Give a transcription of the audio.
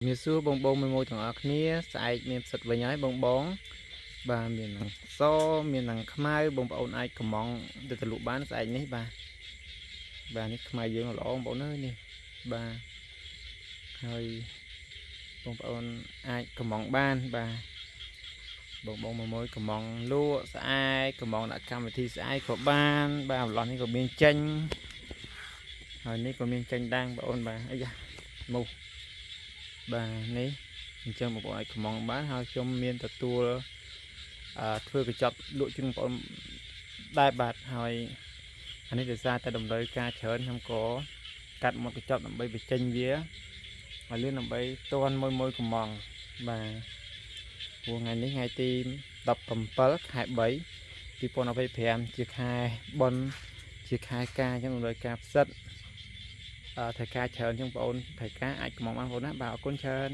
មានសួរបងបងមួយទាំងអស់គ្នាស្អែកមានផ្សិតវិញហើយបងបងបាទមាននឹងសមាននឹងខ្មៅបងប្អូនអាចកំងទៅទលក់បានស្អែកនេះបាទនេះខ្មៅយើងល្អបងប្អូនអើយនេះបាទហើយបងប្អូនអាចកំងបានបាទបងបងមួយកំងលក់ស្អែកកំងដាក់កម្មវិធីស្អែកក៏បានបាទម្លោះនេះក៏មានចេញហើយនេះក៏មានចេញដែរបងប្អូនបាទអីយ៉ាមកបាទនេះអញ្ចឹងបងប្អូនអាចកំងបានហើយខ្ញុំមានទទួលធ្វើកញ្ចប់លក់ជូនបងប្អូនដែរបាទហើយអានេះដោយសារតែតម្រូវការច្រើនខ្ញុំក៏កាត់មកកញ្ចប់ដើម្បីបញ្ចេញវាឲ្យលឿនដើម្បីតន់មួយកំងបាទព្រោះថ្ងៃនេះថ្ងៃទី17ខែ3 2025ជាខែបុណ្យជាខែការអញ្ចឹងតម្រូវការផ្សិតត្រូវការច្រើនជាងបងប្អូនត្រូវការអាចកំងបានបងប្អូនណាបាទអរគុណច្រើន